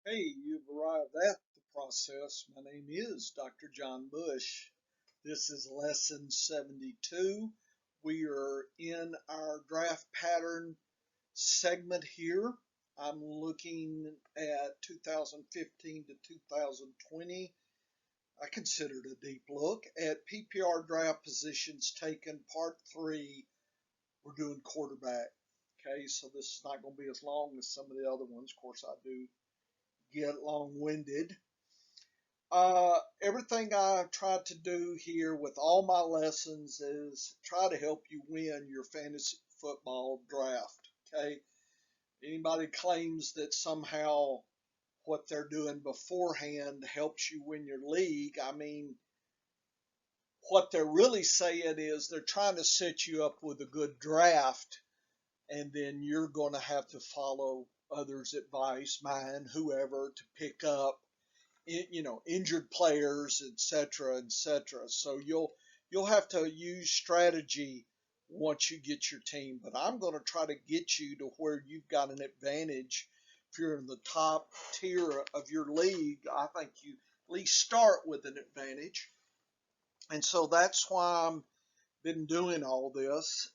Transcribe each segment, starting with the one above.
Hey, you've arrived at the process. My name is Dr. John Bush. This is lesson 72. We are in our draft pattern segment here. I'm looking at 2015 to 2020. I considered a deep look at PPR draft positions taken, part three. We're doing quarterback. Okay, so this is not going to be as long as some of the other ones. Of course, I do get long-winded. Everything I try to do here with all my lessons is try to help you win your fantasy football draft. Okay, anybody claims that somehow what they're doing beforehand helps you win your league, I mean, what they're really saying is they're trying to set you up with a good draft, and then you're going to have to follow others' advice, mine, whoever, to pick up injured players, etc., etc. So you'll have to use strategy once you get your team. But I'm going to try to get you to where you've got an advantage. If you're in the top tier of your league, I think you at least start with an advantage. And so that's why I've been doing all this.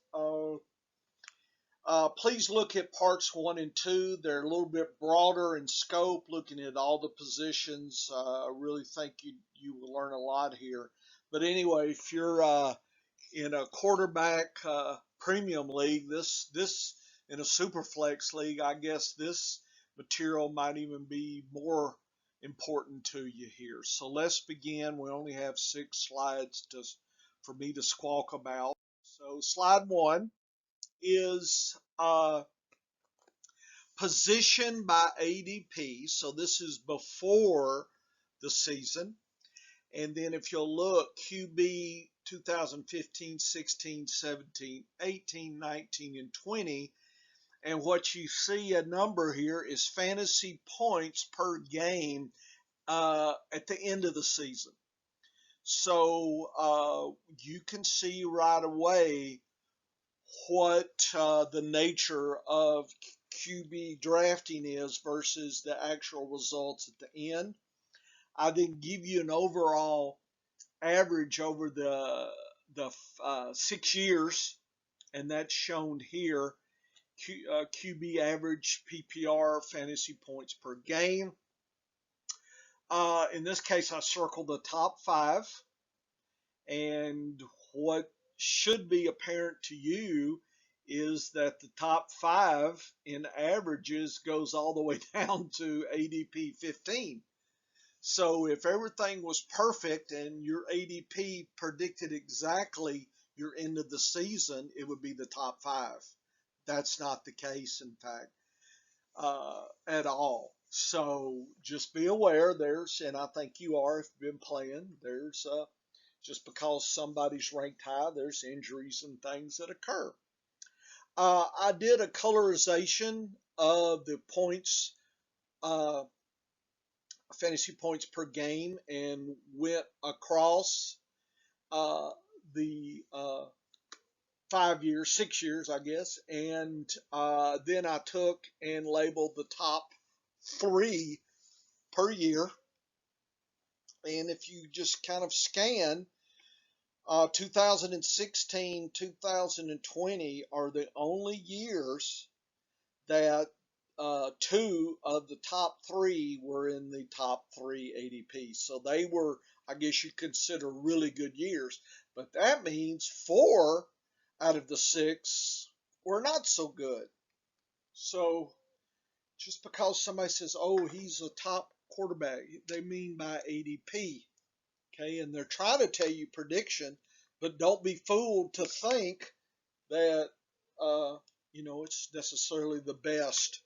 Please look at parts 1 and 2. They're a little bit broader in scope, looking at all the positions. I really think you will learn a lot here. But anyway, if you're in a quarterback premium league, this in a super flex league, I guess this material might even be more important to you here. So let's begin. We only have 6 slides for me to squawk about. So slide 1 is position by ADP. So this is before the season. And then if you'll look, QB 2015, 16, 17, 18, 19, and 20. And what you see a number here is fantasy points per game at the end of the season. So you can see right away what the nature of QB drafting is versus the actual results at the end. I then give you an overall average over the 6 years, and that's shown here. QB average PPR fantasy points per game. In this case, I circled the top 5, and what should be apparent to you is that the top 5 in averages goes all the way down to ADP 15. So if everything was perfect and your ADP predicted exactly your end of the season, it would be the top 5. That's not the case, in fact, at all. So just be aware and I think you are if you've been playing, just because somebody's ranked high, there's injuries and things that occur. I did a colorization of the points, fantasy points per game, and went across the 5 years, 6 years, I guess, and then I took and labeled the top 3 per year. And if you just kind of scan, 2016, 2020 are the only years that 2 of the top 3 were in the top 3 ADP. So they were, I guess you consider, really good years. But that means 4 out of the 6 were not so good. So just because somebody says, oh, he's a top quarterback, they mean by ADP. Okay, and they're trying to tell you prediction, but don't be fooled to think that it's necessarily the best.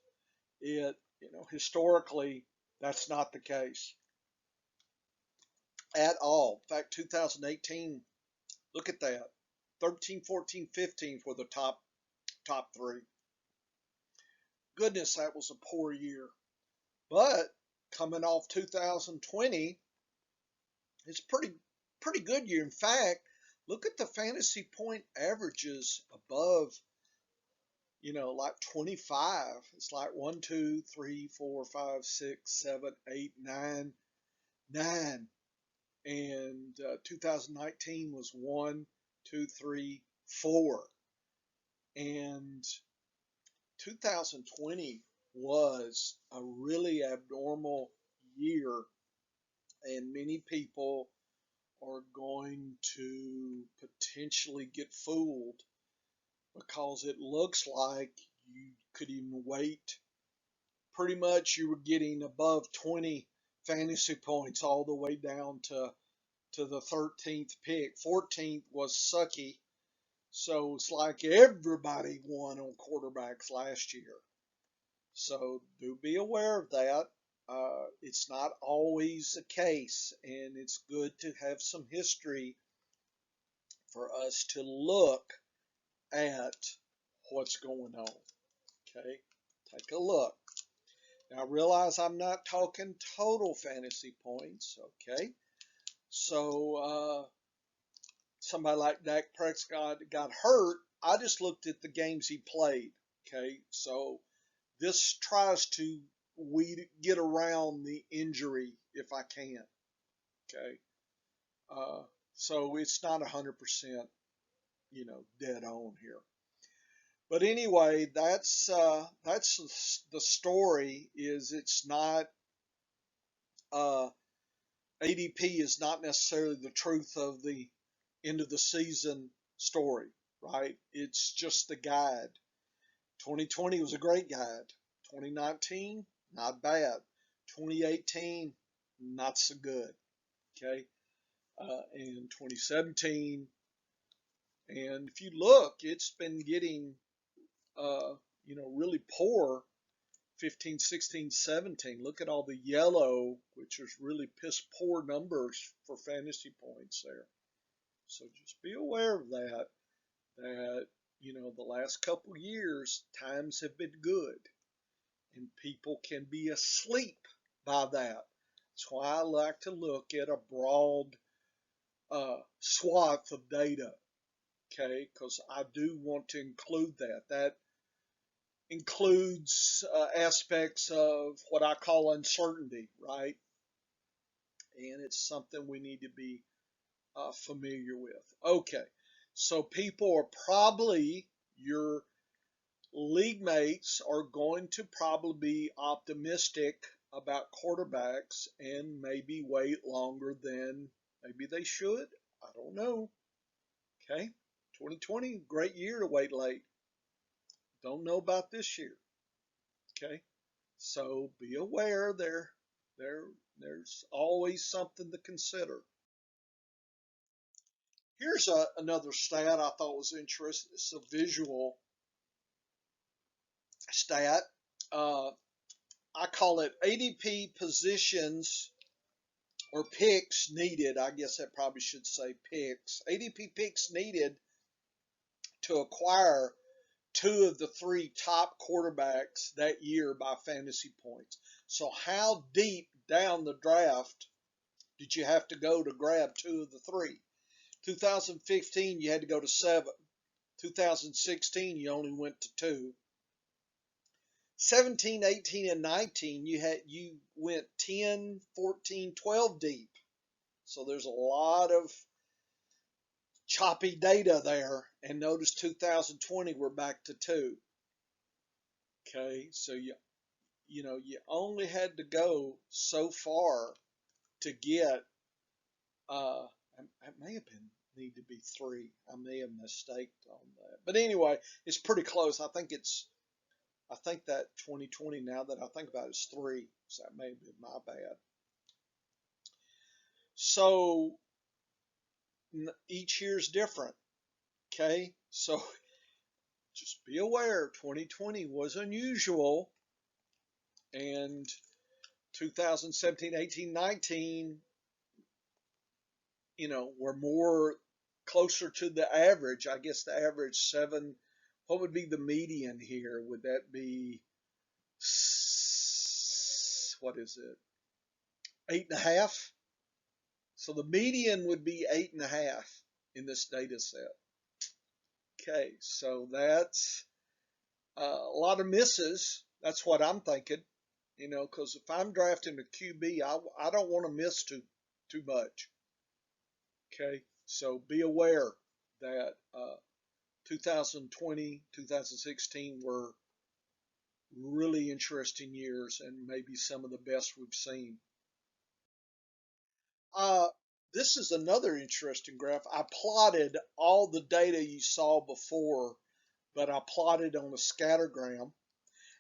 Historically, that's not the case at all. In fact, 2018, look at that, 13, 14, 15 for the top 3. Goodness, that was a poor year. But coming off 2020, it's pretty good year. In fact, look at the fantasy point averages above like 25. It's like 1, 2, 3, 4, 5, 6, 7, 8, 9, 9. And 2019 was 1, 2, 3, 4. And 2020 was a really abnormal year, and many people are going to potentially get fooled because it looks like you could even wait. Pretty much you were getting above 20 fantasy points all the way down to the 13th pick. 14th was sucky. So it's like everybody won on quarterbacks last year. So do be aware of that. It's not always the case, and it's good to have some history for us to look at what's going on. Okay, take a look. Now realize I'm not talking total fantasy points. Okay, so somebody like Dak Prescott got hurt. I just looked at the games he played. Okay, so this tries to get around the injury if I can. Okay, uh, so it's not 100%, dead on here. But anyway, that's the story. Is it's not uh, ADP is not necessarily the truth of the end of the season story, right? It's just the guide. 2020 was a great guide. 2019, not bad. 2018, not so good. Okay. And 2017, and if you look, it's been getting, really poor. 15, 16, 17. Look at all the yellow, which is really piss poor numbers for fantasy points there. So just be aware of that. That, the last couple years, times have been good. And people can be asleep by that. That's why I like to look at a broad swath of data, okay? Because I do want to include that. That includes aspects of what I call uncertainty, right? And it's something we need to be familiar with. Okay, so people are probably, your league mates are going to probably be optimistic about quarterbacks and maybe wait longer than maybe they should. I don't know. Okay, 2020, great year to wait late. Don't know about this year. Okay, so be aware there's always something to consider. Here's another stat I thought was interesting. It's a visual stat. Uh, I call it ADP positions or picks needed. I guess I probably should say picks. ADP picks needed to acquire two of the three top quarterbacks that year by fantasy points. So how deep down the draft did you have to go to grab two of the three? 2015, you had to go to 7. 2016, you only went to 2. 17, 18, and 19, you went 10, 14, 12 deep. So there's a lot of choppy data there. And notice 2020, we're back to 2. Okay, so you only had to go so far to get. It may have been need to be 3. I may have mistaked on that, but anyway, it's pretty close. I think that 2020. Now that I think about it, is 3. So that may have been my bad. So each year is different. Okay, so just be aware. 2020 was unusual, and 2017, 18, 19, were more closer to the average. I guess the average 7. What would be the median here? Would that be, what is it, 8.5? So the median would be 8.5 in this data set. Okay, so that's a lot of misses. That's what I'm thinking. Because if I'm drafting a QB, I don't want to miss too much. Okay, so be aware that 2020, 2016 were really interesting years and maybe some of the best we've seen. Uh, this is another interesting graph. I plotted all the data you saw before, but I plotted on a scattergram.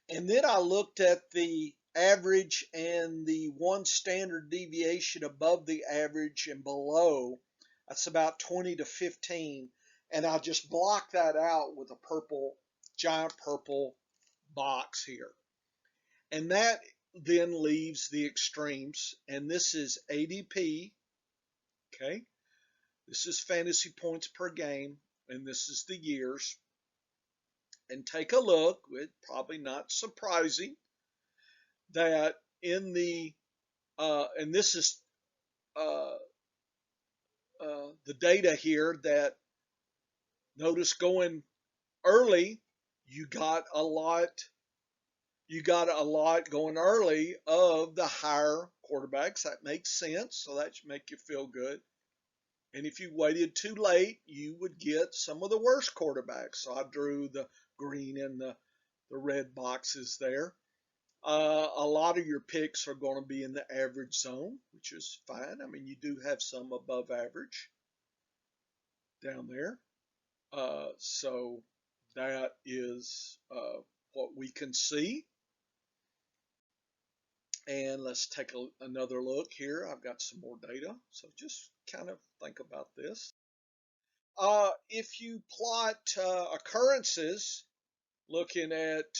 And then I looked at the average and the one standard deviation above the average and below. That's about 20 to 15. And I just blocked that out with a giant purple box here. And that then leaves the extremes. And this is ADP. Okay. This is fantasy points per game. And this is the years. And take a look. It's probably not surprising that in the and this is uh, the data here that notice going early, you got a lot going early of the higher quarterbacks. That makes sense, so that should make you feel good. And if you waited too late, you would get some of the worst quarterbacks. So I drew the green and the red boxes there. A lot of your picks are going to be in the average zone, which is fine. I mean, you do have some above average down there. So that is what we can see. And let's take another look here. I've got some more data. So just kind of think about this. If you plot occurrences, looking at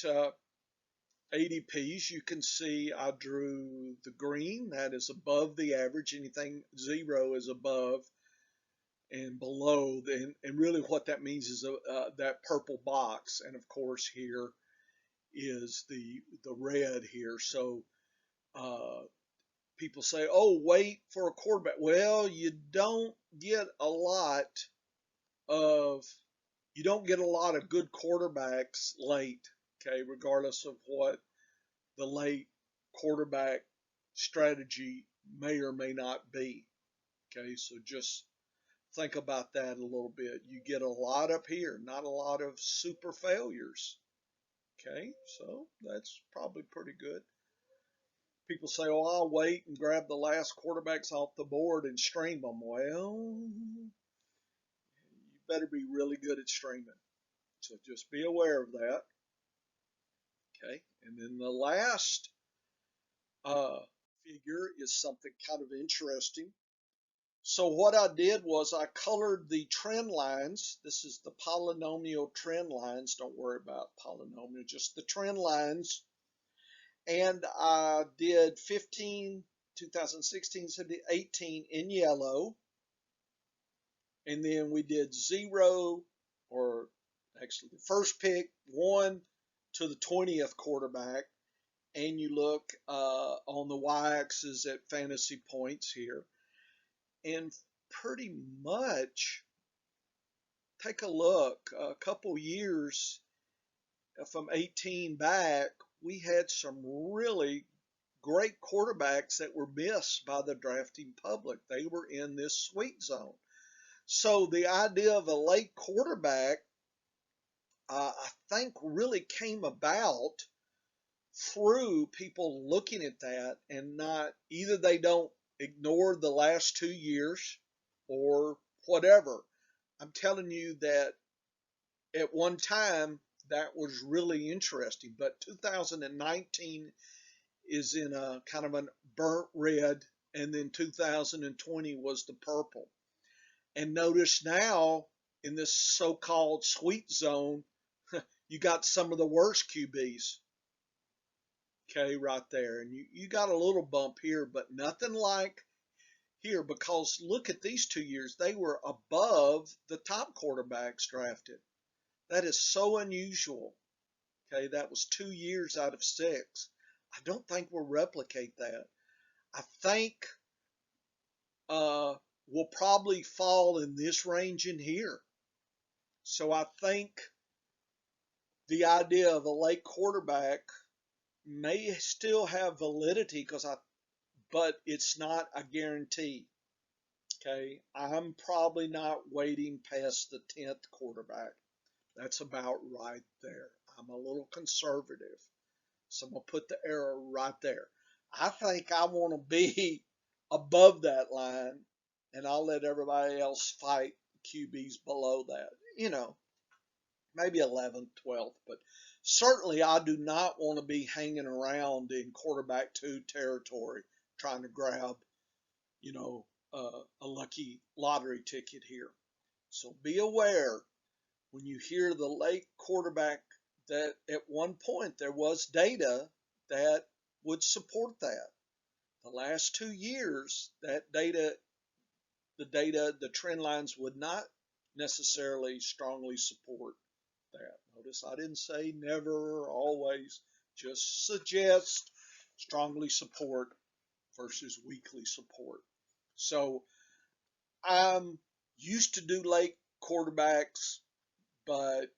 ADPs, you can see I drew the green, that is above the average. Anything 0 is above, and below. And really what that means is that purple box. And of course here is the red here. So people say, oh, wait for a quarterback. Well, of you don't get a lot of good quarterbacks late, okay, regardless of what the late quarterback strategy may or may not be. Okay, so just think about that a little bit. You get a lot up here, not a lot of super failures. Okay, so that's probably pretty good. People say, oh, I'll wait and grab the last quarterbacks off the board and stream them. Well, you better be really good at streaming. So just be aware of that. Okay, and then the last uh, figure is something kind of interesting. So what I did was I colored the trend lines. This is the polynomial trend lines. Don't worry about polynomial, just the trend lines. And I did 15, 2016, 17, 18 in yellow. And then we did 0, or actually the first pick, 1 to the 20th quarterback. And you look on the y-axis at fantasy points here. And pretty much, take a look, a couple years from 18 back, we had some really great quarterbacks that were missed by the drafting public. They were in this sweet zone. So the idea of a late quarterback, I think, really came about through people looking at that and not either they don't ignore the last 2 years or whatever. I'm telling you that at one time that was really interesting, but 2019 is in a kind of a burnt red, and then 2020 was the purple. And notice now in this so-called sweet zone, you got some of the worst QBs. Okay, right there. And you got a little bump here, but nothing like here, because look at these 2 years. They were above the top quarterbacks drafted. That is so unusual. Okay, that was 2 years out of 6. I don't think we'll replicate that. I think we'll probably fall in this range in here. So I think the idea of a late quarterback may still have validity but it's not a guarantee. Okay, I'm probably not waiting past the 10th quarterback. That's about right there. I'm a little conservative, so I'm gonna put the arrow right there. I think I want to be above that line, and I'll let everybody else fight QBs below that. Maybe 11th, 12th, but certainly I do not want to be hanging around in quarterback two territory trying to grab, a lucky lottery ticket here. So be aware when you hear the late quarterback that at one point there was data that would support that. The last 2 years, the trend lines would not necessarily strongly support that. Notice I didn't say never or always, just suggest, strongly support versus weakly support. So I'm used to do late quarterbacks, but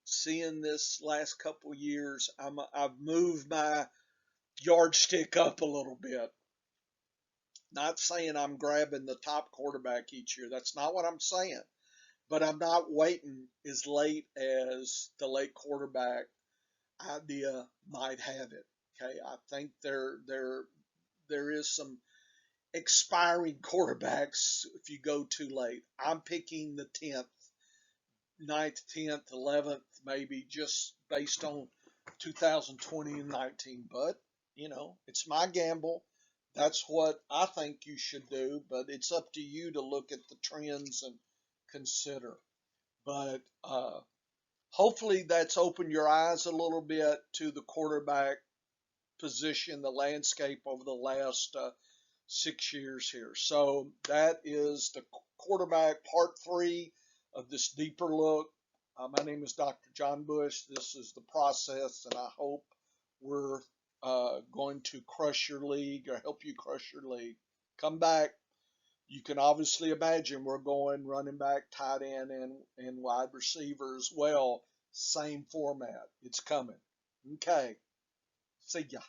seeing this last couple of years, I've moved my yardstick up a little bit. Not saying I'm grabbing the top quarterback each year. That's not what I'm saying. But I'm not waiting as late as the late quarterback idea might have it. Okay, I think there is some expiring quarterbacks if you go too late. I'm picking the 10th, 9th, 10th, 11th, maybe just based on 2020 and 19. But, it's my gamble. That's what I think you should do, but it's up to you to look at the trends and consider. But hopefully that's opened your eyes a little bit to the quarterback position, the landscape over the last 6 years here. So that is the quarterback part 3 of this deeper look. My name is Dr. John Bush. This is the process, and I hope we're going to crush your league or help you crush your league. Come back. You can obviously imagine we're going running back, tight end, and wide receiver as well. Same format. It's coming. Okay. See ya.